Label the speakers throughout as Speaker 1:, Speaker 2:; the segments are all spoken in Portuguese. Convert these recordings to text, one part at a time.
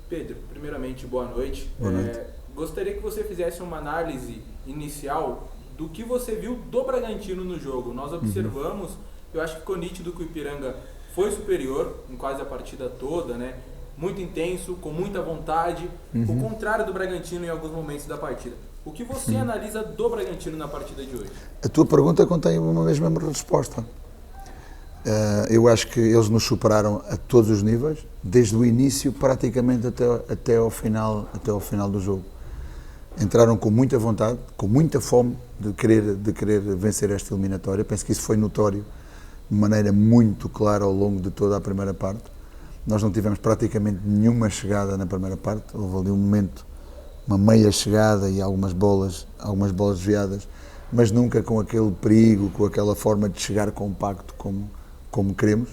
Speaker 1: Pedro, primeiramente, boa noite.
Speaker 2: Boa noite.
Speaker 1: Gostaria que você fizesse uma análise inicial do que você viu do Bragantino no jogo. Nós observamos, eu acho que ficou nítido que o Ipiranga foi superior em quase a partida toda, né? Muito intenso, com muita vontade, o contrário do Bragantino em alguns momentos da partida. O que você analisa do Bragantino na partida de hoje?
Speaker 2: A tua pergunta contém uma mesma resposta. Eu acho que eles nos superaram a todos os níveis, desde o início praticamente até ao final do jogo. Entraram com muita vontade, com muita fome de querer vencer esta eliminatória. Penso que isso foi notório de maneira muito clara ao longo de toda a primeira parte. Nós não tivemos praticamente nenhuma chegada na primeira parte. Houve ali um momento, uma meia chegada e algumas bolas desviadas, mas nunca com aquele perigo, com aquela forma de chegar compacto como queremos.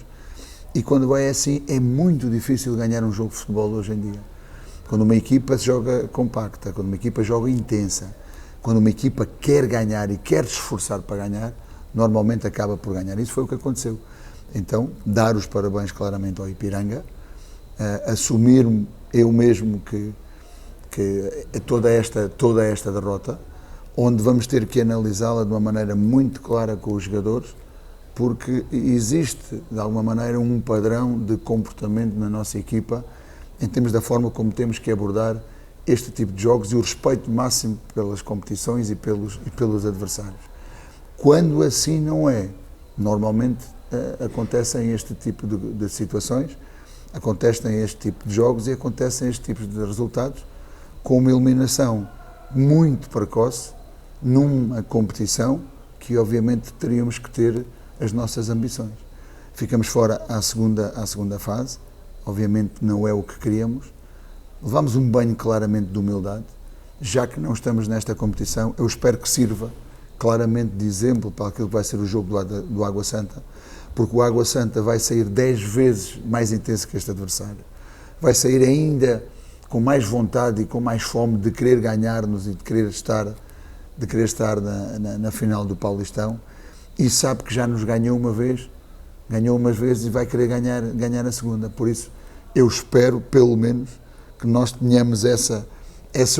Speaker 2: E quando é assim, é muito difícil ganhar um jogo de futebol hoje em dia. Quando uma equipa joga compacta, quando uma equipa joga intensa, quando uma equipa quer ganhar e quer se esforçar para ganhar, normalmente acaba por ganhar. Isso foi o que aconteceu. Então, dar os parabéns claramente ao Ipiranga, assumir eu mesmo que toda esta derrota, onde vamos ter que analisá-la de uma maneira muito clara com os jogadores, porque existe, de alguma maneira, um padrão de comportamento na nossa equipa, em termos da forma como temos que abordar este tipo de jogos e o respeito máximo pelas competições e pelos adversários. Quando assim não é, normalmente acontecem este tipo de situações, acontecem este tipo de jogos e acontecem este tipo de resultados, com uma eliminação muito precoce, numa competição que obviamente teríamos que ter as nossas ambições. Ficamos fora à segunda fase, obviamente não é o que queríamos, levamos um banho claramente de humildade, já que não estamos nesta competição, eu espero que sirva claramente de exemplo para aquilo que vai ser o jogo do Água Santa, porque o Água Santa vai sair 10 vezes mais intenso que este adversário, vai sair ainda com mais vontade e com mais fome de querer ganhar-nos e de querer estar na final do Paulistão, e sabe que já nos ganhou umas vezes e vai querer ganhar a segunda. Por isso, eu espero, pelo menos, que nós tenhamos essa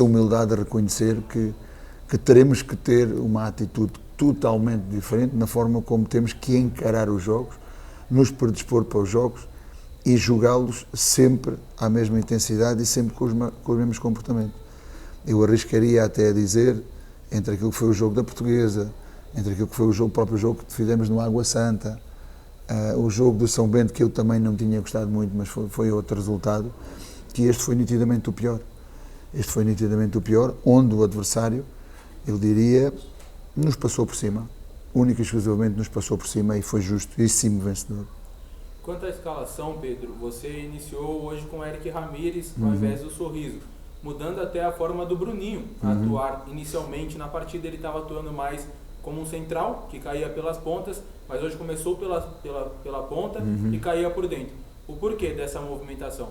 Speaker 2: humildade de reconhecer que teremos que ter uma atitude totalmente diferente na forma como temos que encarar os jogos, nos predispor para os jogos e jogá-los sempre à mesma intensidade e sempre com os mesmos comportamentos. Eu arriscaria até a dizer, entre aquilo que foi o jogo da Portuguesa, entre aquilo que foi o próprio jogo que fizemos no Água Santa, o jogo do São Bento, que eu também não tinha gostado muito, mas foi outro resultado, que este foi nitidamente o pior. Este foi nitidamente o pior, onde o adversário, eu diria, nos passou por cima. Única e exclusivamente nos passou por cima e foi justíssimo vencedor.
Speaker 1: Quanto à escalação, Pedro, você iniciou hoje com o Eric Ramírez ao invés do Sorriso, mudando até a forma do Bruninho a atuar. Inicialmente na partida ele estava atuando mais como um central, que caía pelas pontas, mas hoje começou pela ponta e caía por dentro. O porquê dessa movimentação?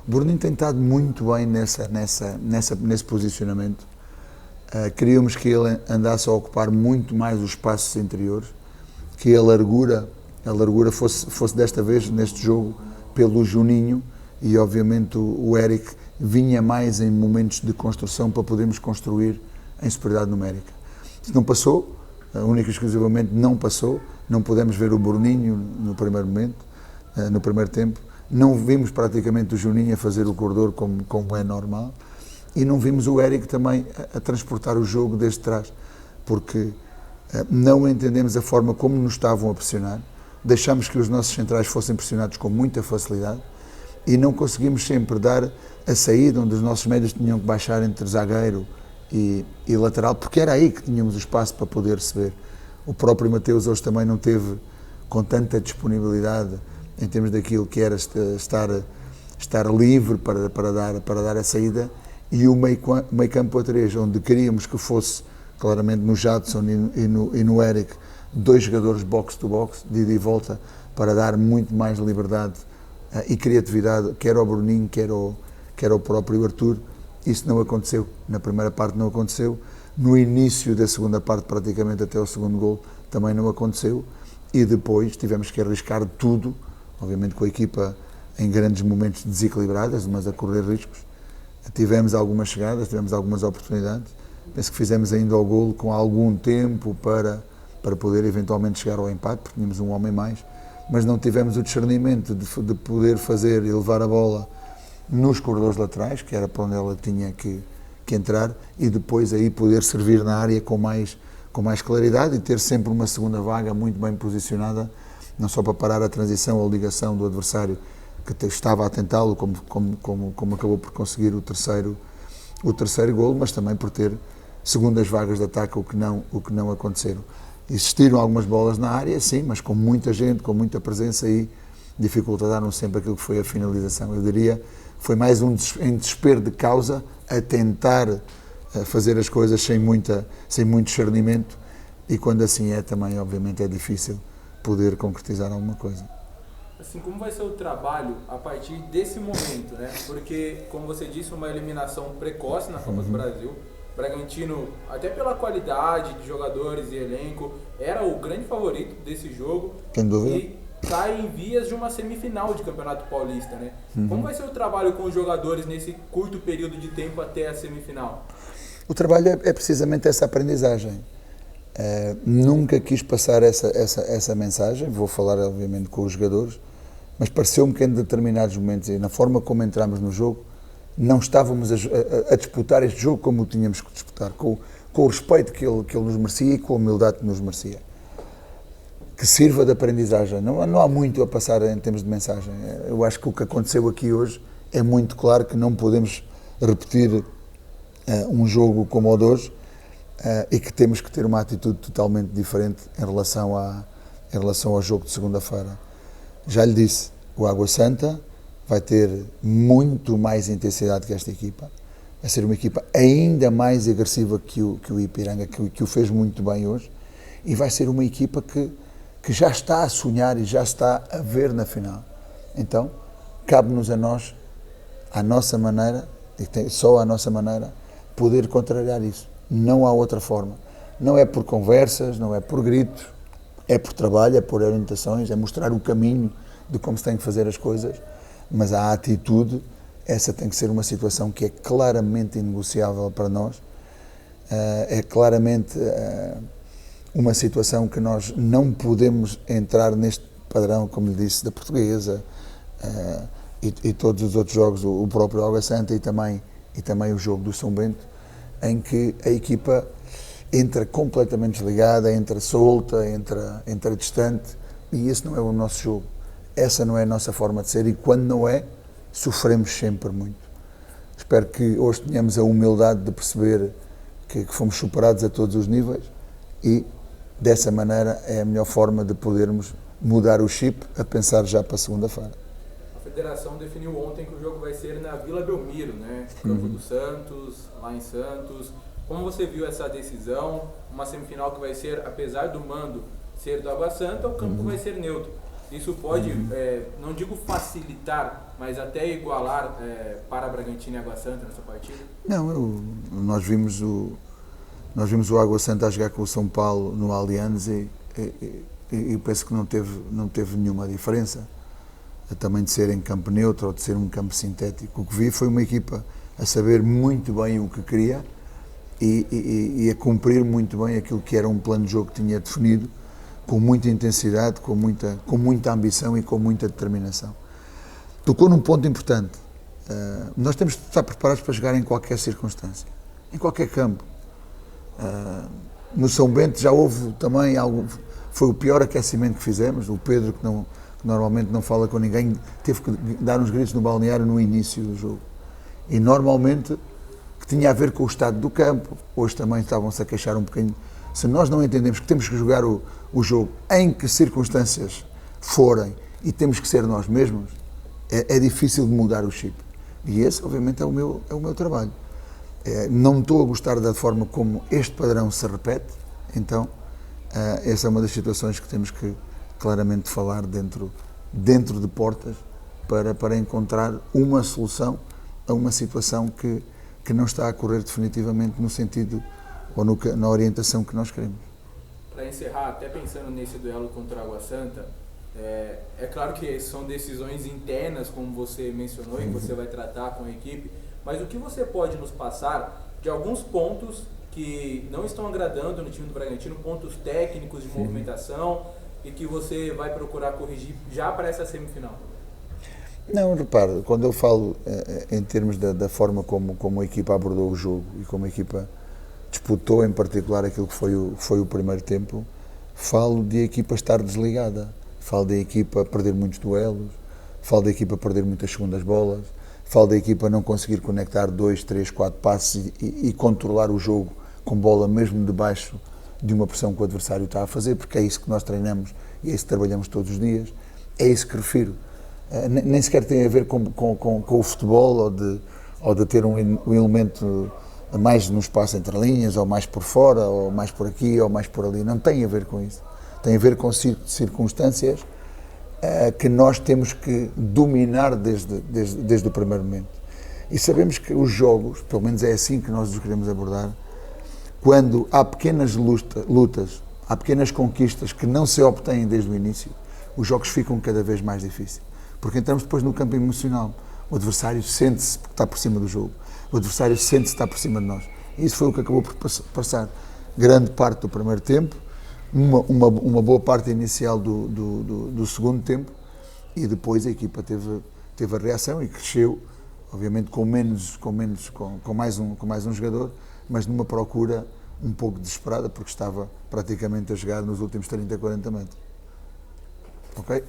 Speaker 2: O Bruninho tem estado muito bem nesse posicionamento. Queríamos que ele andasse a ocupar muito mais os espaços interiores, que a largura fosse desta vez, neste jogo, pelo Juninho, e obviamente o Eric vinha mais em momentos de construção para podermos construir em superioridade numérica. Isso não passou, única e exclusivamente não passou, não pudemos ver o Bruninho no primeiro momento, no primeiro tempo, não vimos praticamente o Juninho a fazer o corredor como é normal, e não vimos o Eric também a transportar o jogo desde trás, porque não entendemos a forma como nos estavam a pressionar, deixámos que os nossos centrais fossem pressionados com muita facilidade e não conseguimos sempre dar a saída onde os nossos médios tinham que baixar entre zagueiro e lateral, porque era aí que tínhamos o espaço para poder receber. O próprio Mateus hoje também não teve com tanta disponibilidade em termos daquilo que era estar livre para dar a saída, e o meio campo a 3, onde queríamos que fosse claramente no Jadson e no Eric, dois jogadores box-to-box, de ida e volta, para dar muito mais liberdade e criatividade, quer ao Bruninho, quer ao próprio Arthur. Isso não aconteceu, na primeira parte não aconteceu, no início da segunda parte, praticamente até o segundo gol, também não aconteceu, e depois tivemos que arriscar tudo, obviamente com a equipa em grandes momentos desequilibradas, mas a correr riscos, Tivemos algumas chegadas, tivemos algumas oportunidades. Penso que fizemos ainda o golo com algum tempo para poder eventualmente chegar ao empate, porque tínhamos um homem mais, mas não tivemos o discernimento de poder fazer e levar a bola nos corredores laterais, que era para onde ela tinha que entrar, e depois aí poder servir na área com mais claridade e ter sempre uma segunda vaga muito bem posicionada, não só para parar a transição ou a ligação do adversário que estava a tentá-lo, como acabou por conseguir o terceiro golo, mas também por ter segundas vagas de ataque, o que não aconteceram. Existiram algumas bolas na área, sim, mas com muita gente, com muita presença, e dificultaram sempre aquilo que foi a finalização. Eu diria, foi mais em desespero de causa, a tentar fazer as coisas sem muito discernimento, e quando assim é também, obviamente, é difícil poder concretizar alguma coisa.
Speaker 1: Assim, como vai ser o trabalho a partir desse momento, né? Porque, como você disse, uma eliminação precoce na Copa do Brasil. Bragantino, até pela qualidade de jogadores e elenco, era o grande favorito desse jogo.
Speaker 2: Sem dúvida.
Speaker 1: E está em vias de uma semifinal de Campeonato Paulista, né? Como vai ser o trabalho com os jogadores nesse curto período de tempo até a semifinal?
Speaker 2: O trabalho é precisamente essa aprendizagem. Nunca quis passar essa mensagem, vou falar obviamente com os jogadores, mas pareceu-me que em determinados momentos, e na forma como entramos no jogo, não estávamos a disputar este jogo como o tínhamos que disputar, com o respeito que ele nos merecia e com a humildade que nos merecia. Que sirva de aprendizagem. Não há muito a passar em termos de mensagem. Eu acho que o que aconteceu aqui hoje é muito claro que não podemos repetir um jogo como o de hoje, e que temos que ter uma atitude totalmente diferente em relação ao jogo de segunda-feira. Já lhe disse, o Água Santa vai ter muito mais intensidade que esta equipa, vai ser uma equipa ainda mais agressiva que o Ipiranga, que o fez muito bem hoje, e vai ser uma equipa que já está a sonhar e já está a ver na final. Então, cabe-nos a nós, à nossa maneira, e só à nossa maneira, poder contrariar isso. Não há outra forma. Não é por conversas, não é por gritos, é por trabalho, é por orientações, é mostrar o caminho de como se tem que fazer as coisas, mas a atitude, essa tem que ser uma situação que é claramente inegociável para nós, é claramente uma situação que nós não podemos entrar neste padrão, como lhe disse, da Portuguesa, e todos os outros jogos, o próprio Água Santa e também o jogo do São Bento, em que a equipa entra completamente desligada, entra solta, entra distante, e esse não é o nosso jogo. Essa não é a nossa forma de ser, e quando não é, sofremos sempre muito. Espero que hoje tenhamos a humildade de perceber que fomos superados a todos os níveis, e dessa maneira é a melhor forma de podermos mudar o chip a pensar já para segunda-feira.
Speaker 1: A federação definiu ontem que o jogo vai ser na Vila Belmiro, né? Campo do Santos, lá em Santos. Como você viu essa decisão? Uma semifinal que vai ser, apesar do mando ser do Água Santa, o campo vai ser neutro. Isso pode, não digo facilitar, mas até igualar para Bragantino e Água Santa nessa partida?
Speaker 2: Não, nós vimos o Água Santa a jogar com o São Paulo no Allianz, e penso que não teve nenhuma diferença, também de ser em campo neutro ou de ser um campo sintético. O que vi foi uma equipa a saber muito bem o que queria e a cumprir muito bem aquilo que era um plano de jogo que tinha definido, com muita intensidade, com muita ambição e com muita determinação. Tocou num ponto importante. Nós temos de estar preparados para jogar em qualquer circunstância, em qualquer campo. No São Bento já houve também algo, foi o pior aquecimento que fizemos. O Pedro, que normalmente não fala com ninguém, teve que dar uns gritos no balneário no início do jogo. E normalmente, que tinha a ver com o estado do campo, hoje também estavam-se a queixar um bocadinho. Se nós não entendemos que temos que jogar o jogo em que circunstâncias forem e temos que ser nós mesmos, é difícil de mudar o chip. E esse, obviamente, é o meu trabalho. Não estou a gostar da forma como este padrão se repete, então essa é uma das situações que temos que claramente falar dentro de portas para encontrar uma solução a uma situação que não está a correr definitivamente no sentido ou na orientação que nós queremos.
Speaker 1: Para encerrar, até pensando nesse duelo contra a Água Santa, é claro que são decisões internas, como você mencionou, e você vai tratar com a equipe, mas o que você pode nos passar de alguns pontos que não estão agradando no time do Bragantino, pontos técnicos de movimentação e que você vai procurar corrigir já para essa semifinal?
Speaker 2: Não, repare, quando eu falo em termos da forma como a equipa abordou o jogo e como a equipa disputou em particular aquilo que foi o primeiro tempo, falo de a equipa estar desligada, falo da equipa perder muitos duelos, falo da equipa perder muitas segundas bolas, falo da equipa não conseguir conectar 2, 3, 4 passes e controlar o jogo com bola mesmo debaixo de uma pressão que o adversário está a fazer, porque é isso que nós treinamos e é isso que trabalhamos todos os dias, é isso que refiro. Nem sequer tem a ver com o futebol ou de ter um elemento mais no espaço entre linhas, ou mais por fora, ou mais por aqui, ou mais por ali. Não tem a ver com isso. Tem a ver com circunstâncias que nós temos que dominar desde o primeiro momento. E sabemos que os jogos, pelo menos é assim que nós os queremos abordar, quando há pequenas lutas, há pequenas conquistas que não se obtêm desde o início, os jogos ficam cada vez mais difíceis. Porque entramos depois no campo emocional. O adversário sente-se porque está por cima do jogo. O adversário sente-se que está por cima de nós. E isso foi o que acabou por passar grande parte do primeiro tempo, uma boa parte inicial do segundo tempo, e depois a equipa teve a reação e cresceu, obviamente com mais um jogador, mas numa procura um pouco desesperada, porque estava praticamente a jogar nos últimos 30, 40 metros. Ok?